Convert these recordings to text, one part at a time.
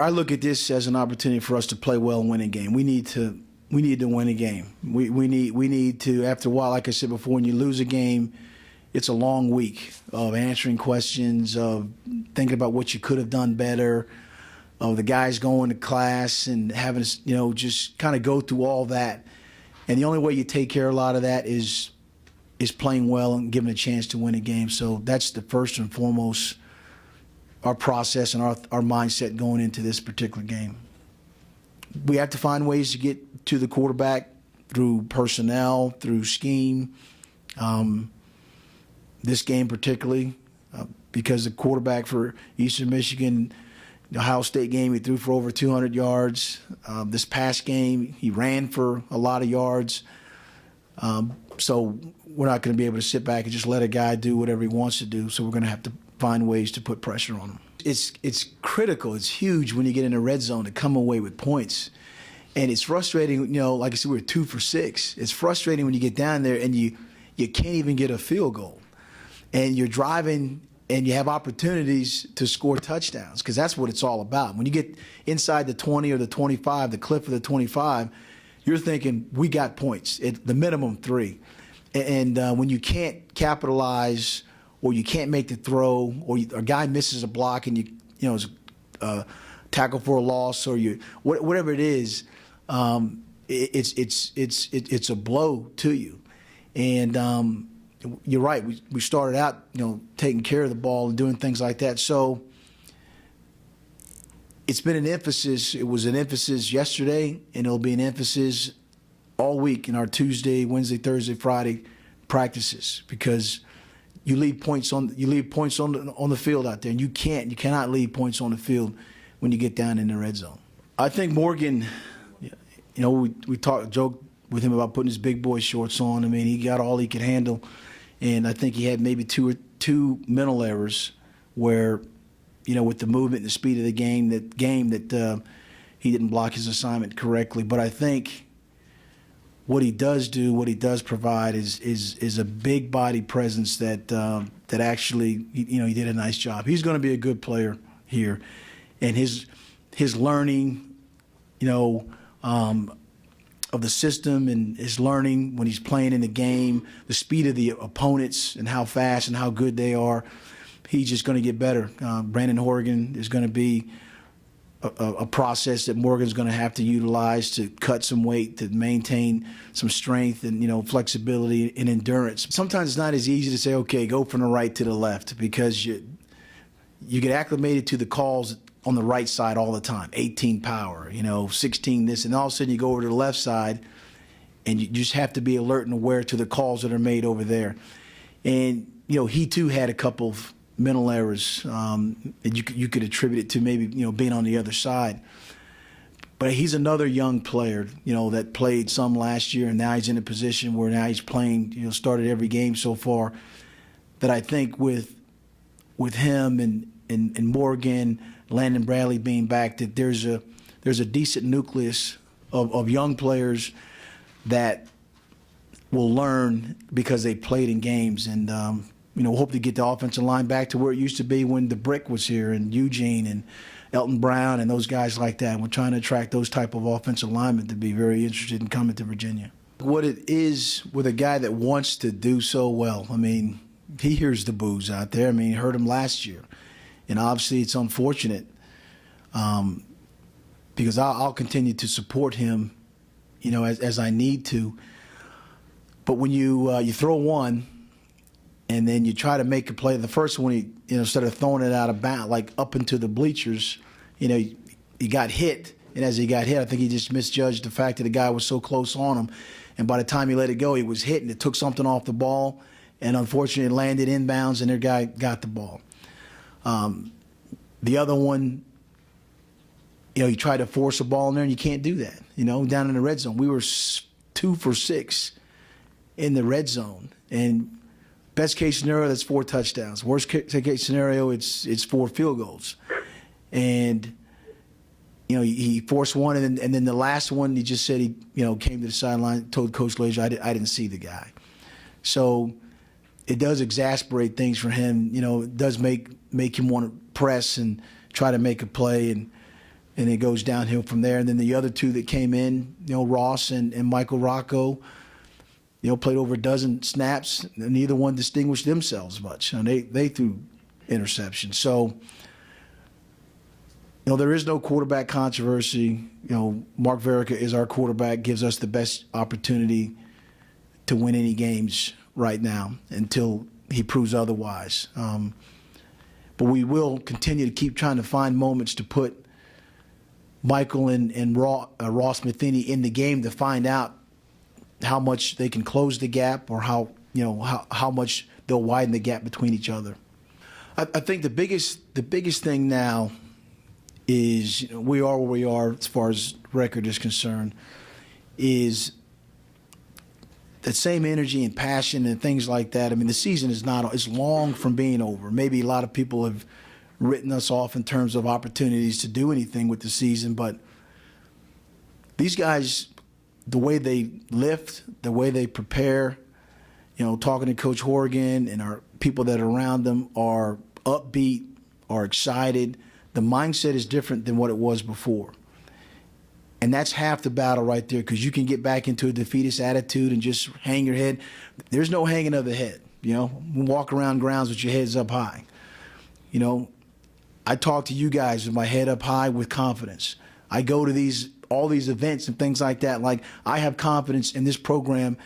I look at this as an opportunity for us to play well and win a game. We need to win a game. We need to, after a while, like I said before, when you lose a game, it's a long week of answering questions, of thinking about what you could have done better, of the guys going to class and having to, just kind of go through all that. And the only way you take care of a lot of that is playing well and giving a chance to win a game. So that's the first and foremost, our process and our mindset going into this particular game. We have to find ways to get to the quarterback through personnel, through scheme. This game particularly, because the quarterback for Eastern Michigan, the Ohio State game, he threw for over 200 yards. This past game, he ran for a lot of yards. So we're not going to be able to sit back and just let a guy do whatever he wants to do. So we're going to have to find ways to put pressure on him. It's critical. It's huge when you get in the red zone to come away with points. And it's frustrating, like I said, we're 2 for 6. It's frustrating when you get down there and you can't even get a field goal. And you're driving and you have opportunities to score touchdowns, because that's what it's all about. When you get inside the 20 or the 25, the cliff of the 25, you're thinking, we got points, the minimum 3. And when you can't capitalize, or you can't make the throw, or a guy misses a block and it's a tackle for a loss, or whatever it is, it's a blow to you. And you're right. We started out, taking care of the ball and doing things like that. So it's been an emphasis. It was an emphasis yesterday, and it'll be an emphasis all week in our Tuesday, Wednesday, Thursday, Friday practices, because you leave points on the field out there, and you cannot leave points on the field when you get down in the red zone. I think Morgan, we joked with him about putting his big boy shorts on. I mean, he got all he could handle, and I think he had maybe two mental errors where, with the movement and the speed of the game, that he didn't block his assignment correctly. But I think what he does provide is a big body presence that actually, he did a nice job. He's going to be a good player here, and his learning, of the system, and his learning when he's playing in the game, the speed of the opponents and how fast and how good they are, he's just going to get better. Brandon Horgan is going to be a process that Morgan's going to have to utilize to cut some weight, to maintain some strength and, flexibility and endurance. Sometimes it's not as easy to say, okay, go from the right to the left, because you get acclimated to the calls on the right side all the time, 18 power, 16 this, and all of a sudden you go over to the left side, and you just have to be alert and aware to the calls that are made over there. And, he too had a couple of mental errors, and you could attribute it to maybe, being on the other side. But he's another young player, that played some last year, and now he's in a position where now he's playing, started every game so far, that I think with him and Morgan, Landon Bradley being back, that there's a decent nucleus of young players that will learn because they played in games. And, hope to get the offensive line back to where it used to be when the Brick was here, and Eugene and Elton Brown and those guys like that. We're trying to attract those type of offensive linemen to be very interested in coming to Virginia. What it is with a guy that wants to do so well, I mean, he hears the boos out there. I mean, he heard them last year. And obviously it's unfortunate, because I'll continue to support him, as I need to. But when you throw one and then you try to make a play, the first one, he, instead of throwing it out of bounds, like up into the bleachers, he got hit. And as he got hit, I think he just misjudged the fact that the guy was so close on him. And by the time he let it go, he was hit, and it took something off the ball. And unfortunately, it landed inbounds, and their guy got the ball. The other one, you try to force a ball in there, and you can't do that. Down in the red zone, we were 2 for 6 in the red zone, and best case scenario, that's 4 touchdowns. Worst case scenario, it's 4 field goals, and he forced one, and then the last one, he just said he came to the sideline, told Coach Lazier, I didn't see the guy, so it does exasperate things for him. It does make him want to press and try to make a play, and and it goes downhill from there. And then the other two that came in, Ross and Michael Rocco, played over a dozen snaps, and neither one distinguished themselves much. And they threw interceptions. So, there is no quarterback controversy. Mark Verica is our quarterback, gives us the best opportunity to win any games right now until he proves otherwise. But we will continue to keep trying to find moments to put Michael and Ross Matheny in the game to find out how much they can close the gap, or how much they'll widen the gap between each other. I think the biggest thing now is, we are where we are as far as record is concerned, is that same energy and passion and things like that. I mean, the season is long from being over. Maybe a lot of people have written us off in terms of opportunities to do anything with the season, but these guys, the way they lift, the way they prepare, talking to Coach Horgan and our people that are around them, are upbeat, are excited. The mindset is different than what it was before. And that's half the battle right there, because you can get back into a defeatist attitude and just hang your head. There's no hanging of the head, Walk around grounds with your heads up high. I talk to you guys with my head up high with confidence. I go to all these events and things like that. Like, I have confidence in this program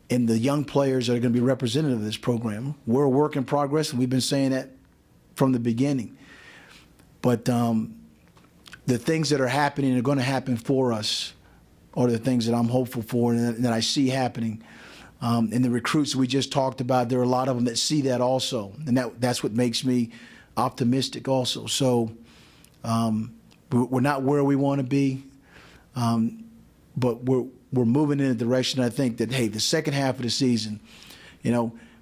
and the young players that are going to be representative of this program. We're a work in progress, and we've been saying that from the beginning. But the things that are happening and are going to happen for us are the things that I'm hopeful for and that I see happening. And the recruits we just talked about, there are a lot of them that see that also. And that's what makes me optimistic also. So we're not where we want to be, but we're moving in a direction, I think, that, hey, the second half of the season,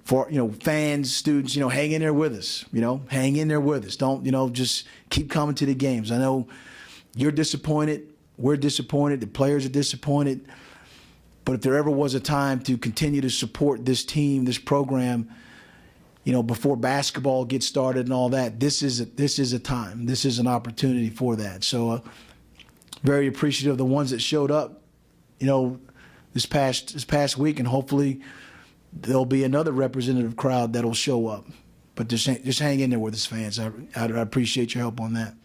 for fans, students, hang in there with us. Hang in there with us. Don't just keep coming to the games. I know you're disappointed. We're disappointed. The players are disappointed. But if there ever was a time to continue to support this team, this program, before basketball gets started and all that, this is a time. This is an opportunity for that. So, very appreciative of the ones that showed up, this past week, and hopefully there'll be another representative crowd that'll show up. But just hang in there with us, fans. I appreciate your help on that.